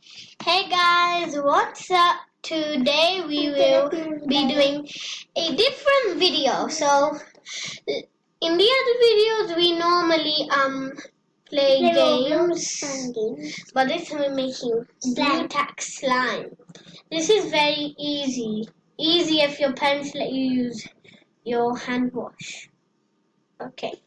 Hey guys, what's up? Today we will be doing a different video. So in the other videos we normally play games, but this time we're making blue tack slime. This is very easy. Easy if your parents let you use your hand wash. Okay.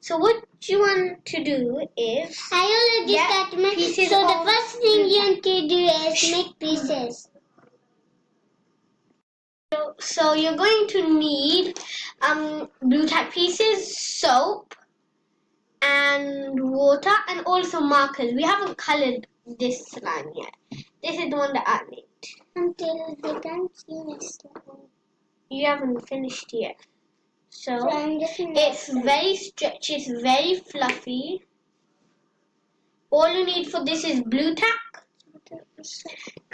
So what you want to do is I already started my pieces. So the first thing you want to do is make pieces. So you're going to need blue tack pieces, soap, and water, and also markers. We haven't colored this slime yet. This is the one that I made. Until they can't see this slime. You haven't finished yet. So I'm it's very stretchy, it's very fluffy. All you need for this is blue tack.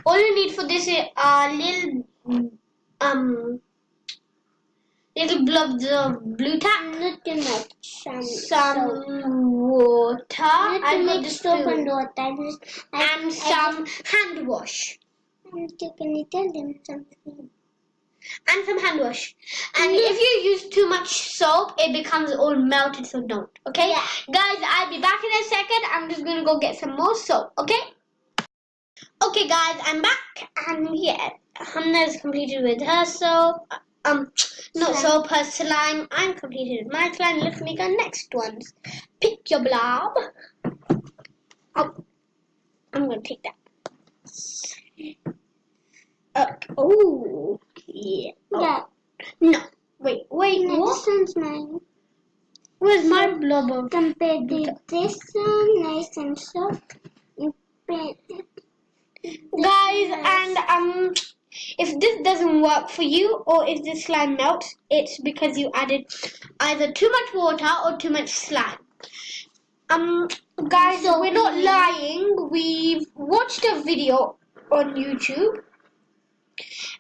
All you need for this is little blobs of blue tack. Not too much. Some water. Not too much soap and water. And some hand wash. Can you tell them something? And some hand wash. And if you use too much soap, it becomes all melted, so don't. Okay? Yeah. Guys, I'll be back in a second. I'm just going to go get some more soap. Okay? Okay, guys, I'm back. And yeah, Hamna's completed with her soap. Not soap, her slime. I'm completed with my slime. Let's make our next ones. Pick your blob. Oh, I'm going to take that. Oh, yeah. Oh. Yeah. No. Wait, No, what? this one's mine. Where's my blob of? Compared to this one, nice and soft. Guys, and if this doesn't work for you, or if the slime melts, it's because you added either too much water or too much slime. Guys, So we're not lying. We've watched a video on YouTube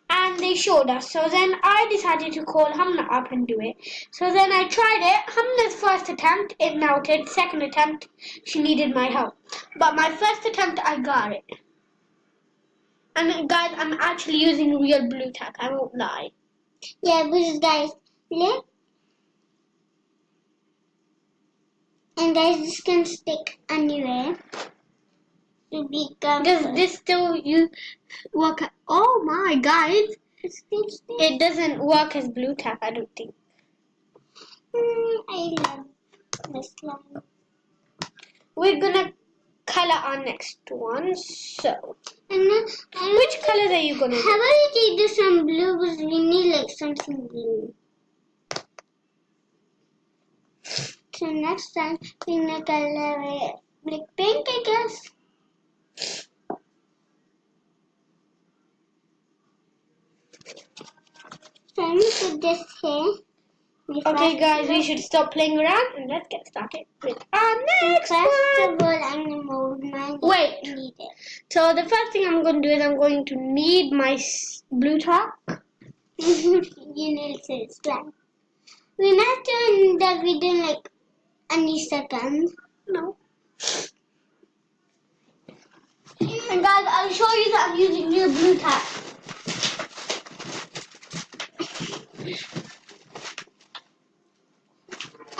and they showed us. So then I decided to call Hamna up and do it. So then I tried it. Hamna's first attempt, it melted. Second attempt, she needed my help. But my first attempt, I got it. And guys, I'm actually using real blue tack. I won't lie. Yeah, but guys, look. And guys, this can stick anywhere. To be careful. Does this still work? Oh my, guys. It doesn't work as blue tack, I don't think. I love this slime. We're gonna color our next one. So, And which colors are you gonna do? how about we do some blue? Because we need like something blue. So next time we're gonna color it like pink, I guess. So I'm gonna put this here. Okay, guys, we should stop playing around and let's get started with our next one. First of all, I'm gonna mold mine. Wait. Need it. So the first thing I'm gonna do is I'm going to knead my blue tack. You need to slime. We're not doing the video in like any second. No. And guys, I'll show you that I'm using real blue tack.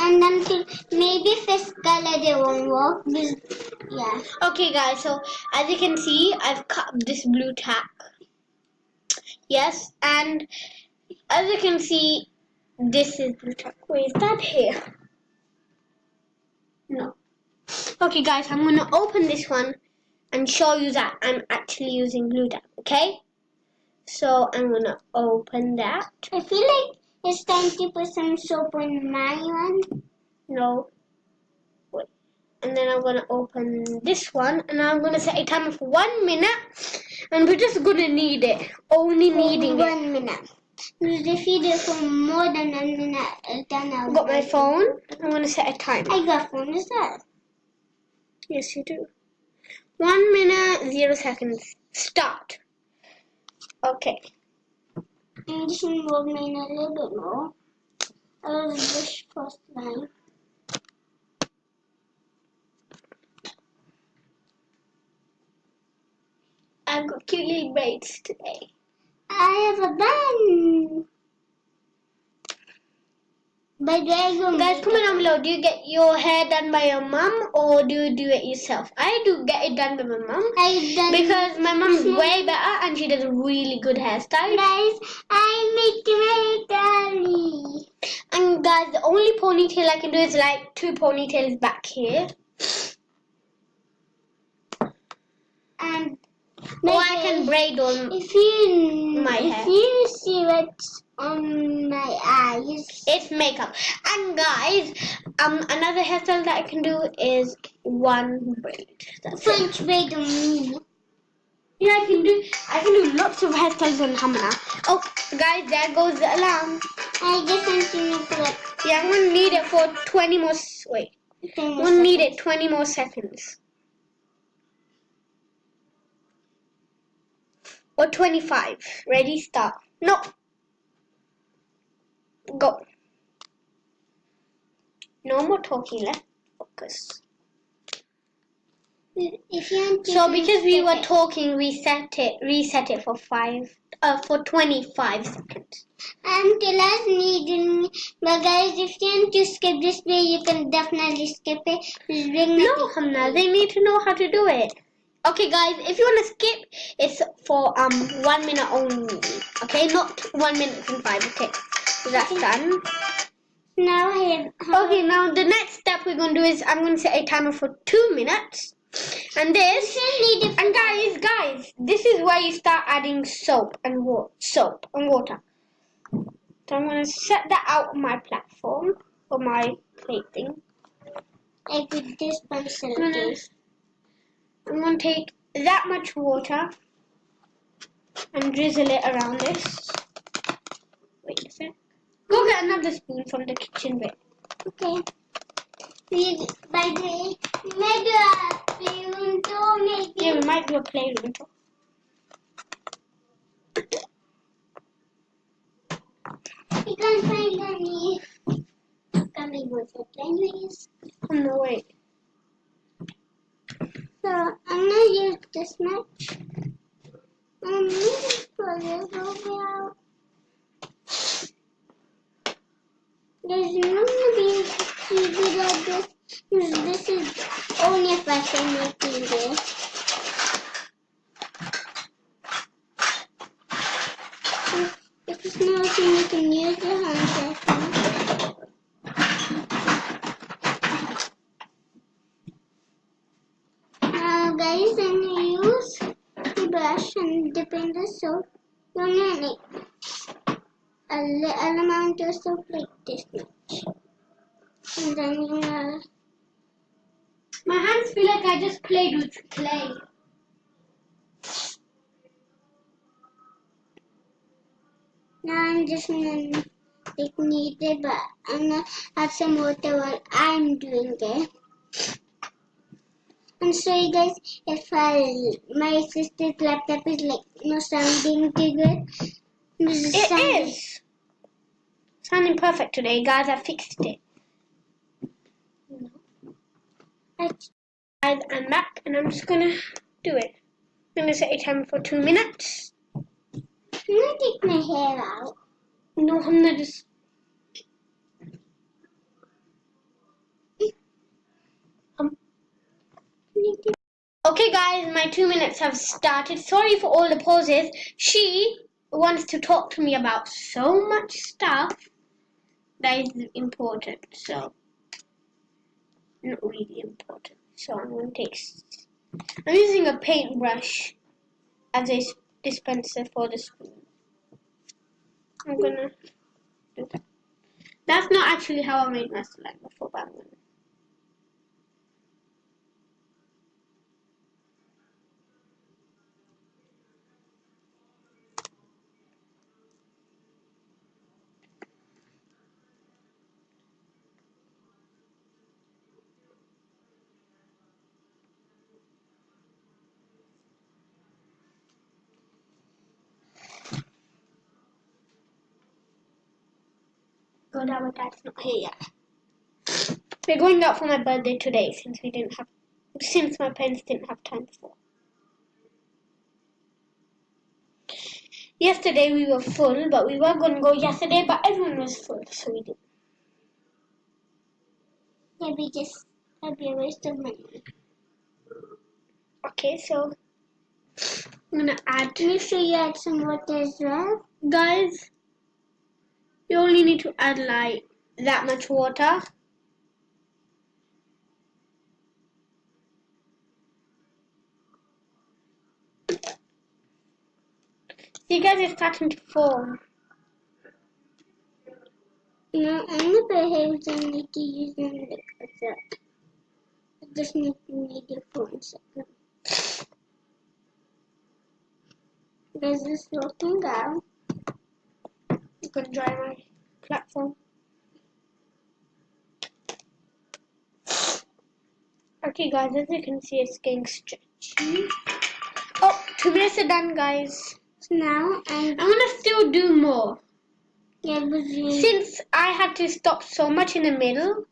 And then maybe this color they won't work. Yeah. Okay, guys, so as you can see, I've cut this blue tack. Yes, and as you can see, this is blue tack. Wait, is that here? No. Okay, guys, I'm going to open this one and show you that I'm actually using blue tack, okay? So I'm going to open that. I feel like it's time to put some soap on my one. No. Wait. And then I'm going to open this one and I'm going to set a timer for 1 minute and we're just going to knead it. Only kneading it. 1 minute. Because if you do it for more than 1 minute, then I'll Got my phone. I'm going to set a timer. I got phone as well. Yes, you do. 1 minute, 0 seconds. Start. Okay. I'm just going to mold mine a little bit more. I'll this first line. I've got cute little braids today. I have a bun. But Guys, comment down below. Do you get your hair done by your mum or do you do it yourself? I do get it done by my mum because my mum's way better and she does a really good hairstyle. Guys, I make my dolly. And guys, the only ponytail I can do is like 2 ponytails back here. And or I can braid on if you hair. If you see what's on my eyes, it's makeup. And guys, another hairstyle that I can do is 1 braid. That's French braid on me. Yeah, I can do lots of hairstyles on Hamna. Oh, guys, there goes the alarm. I guess I'm going to put. Yeah, I'm gonna need it for 20 more. Wait, I'm gonna need it 20 more seconds. Or 25. Ready, start. No. Go. No more talking, let's focus. If you so because we were talking, we reset it for 25 seconds. Until us needing, but guys, if you want to skip this way, you can definitely skip it. No, Hamna, they need to know how to do it. Okay, guys, if you want to skip, it's for 1 minute only. Okay, not 1 minute and 5. Okay, so that's done. Now okay, now the next step we're going to do is I'm going to set a timer for 2 minutes. And this, and guys, this is where you start adding soap and water. So I'm going to set that out on my platform for my plate thing. I put this pencil. I'm going to take that much water and drizzle it around this. Wait a sec. Go get another spoon from the kitchen bit. Okay. By the way, we might do a playroom tour, maybe. Yeah, we might do a playroom tour. You can't find any. Can we go for anyways? Oh, no, wait. So, I'm gonna use this much. And maybe put a little bit out. There's not gonna be easy like this. This is only if I can make this. If it's not working, you can use the hand vacuum. Now, guys, I'm gonna use the brush and dip in the soap. You're gonna make a little amount of soap like this much. And then you're gonna. My hands feel like I just played with clay. Now I'm just gonna knead it, but I'm gonna add some water while I'm doing it. I'm sorry guys if my sister's laptop is like not sounding too good. It is sounding perfect today, guys. I fixed it. Guys, I'm back and I'm just gonna do it. I'm gonna set a timer for 2 minutes. I'm gonna take my hair out. No, I'm not just. Okay, guys, my 2 minutes have started. Sorry for all the pauses. She wants to talk to me about so much stuff that is important. So, not really important. So I'm going to take. I'm using a paintbrush as a dispenser for the spoon. I'm gonna do that. That's not actually how I made my slime before, but I'm gonna. God, our dad's not here yet. We're going out for my birthday today since my parents didn't have time before. Yesterday we were full, but we were going to go yesterday, but everyone was full, so we didn't. Maybe just that'd be a waste of money. Okay, so I'm gonna add. Make sure you add some water as well. Guys, you only need to add like that much water. See guys, it's starting to form. No, I'm not behaved. I need to use them like that. I just need it for 1 second. There's this working out. I'm gonna dry my platform. Okay guys, as you can see, it's getting stretchy. Oh, 2 minutes are done, guys. So now I'm gonna still do more. Yeah, but Since I had to stop so much in the middle.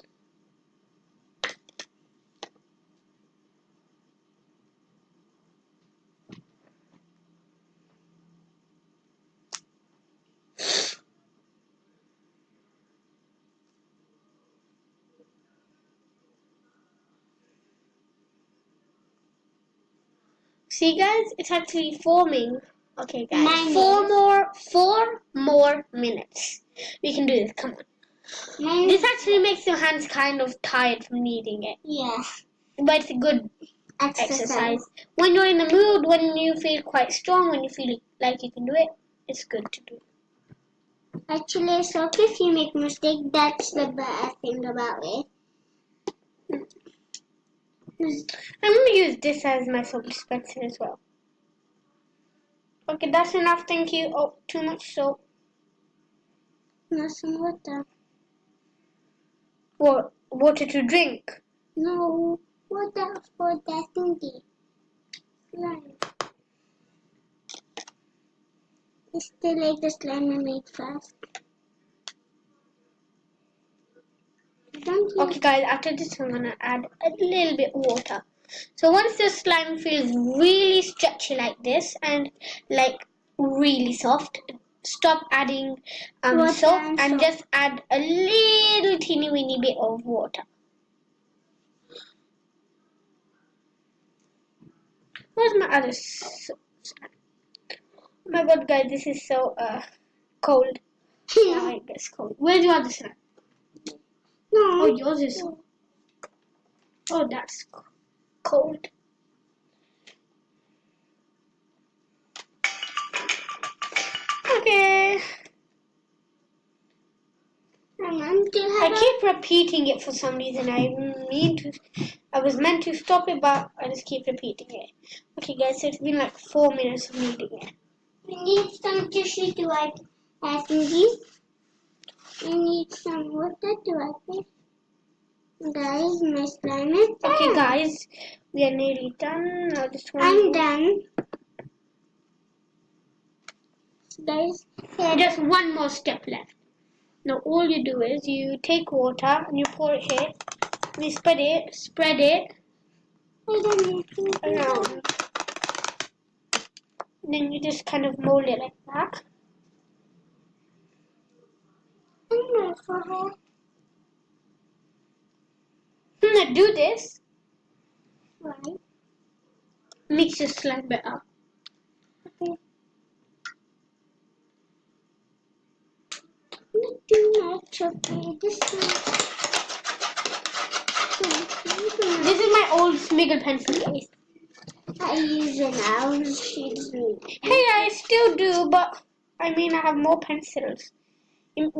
See guys, it's actually forming. Okay guys, 4 more minutes. We can do this, come on. This actually makes your hands kind of tired from kneading it. Yeah. But it's a good exercise. When you're in the mood, when you feel quite strong, when you feel like you can do it, it's good to do. Actually, it's okay if you make mistake. That's the bad thing about it. I'm going to use this as my soap dispenser as well. Okay, that's enough, thank you. Oh, too much soap. No, some water. What? Water to drink? No, water for that thingy. Slime. It's still like the slime I made first. Okay guys, after this I'm going to add a little bit of water. So once the slime feels really stretchy like this and like really soft, stop adding soap and just add a little teeny weeny bit of water. Where's my other soap? Oh my god guys, this is so cold. Yeah, it gets cold. Where's your other slime? No. Oh, yours is. Oh, that's cold. Okay. I keep repeating it for some reason. I was meant to stop it, but I just keep repeating it. Okay, guys, so it's been like 4 minutes of kneading it. We need some tissue to wipe our fingers. We need some water to wipe it. Guys, my slime is done. Okay, guys, we are nearly done. Now this one. I'm done. Guys, just one more step left. Now all you do is you take water and you pour it here. And you spread it around. And then you just kind of mold it like that. Now do this. Right. Makes your slime better. Okay. Not too much. Okay, this is my old Smiggle pencil case. I use it now. She's me. Hey, I still do, but I mean I have more pencils.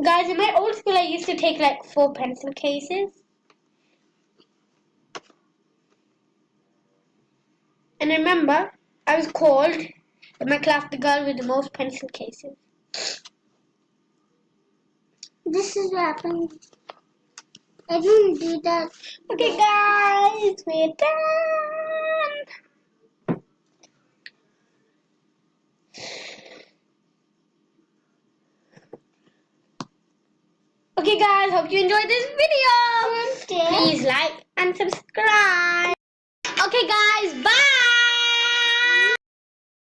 Guys, in my old school I used to take like 4 pencil cases. And remember, I was called in my class the girl with the most pencil cases. This is what happens. I didn't do that. Okay, guys, we're done. Okay, guys, hope you enjoyed this video. Please like and subscribe.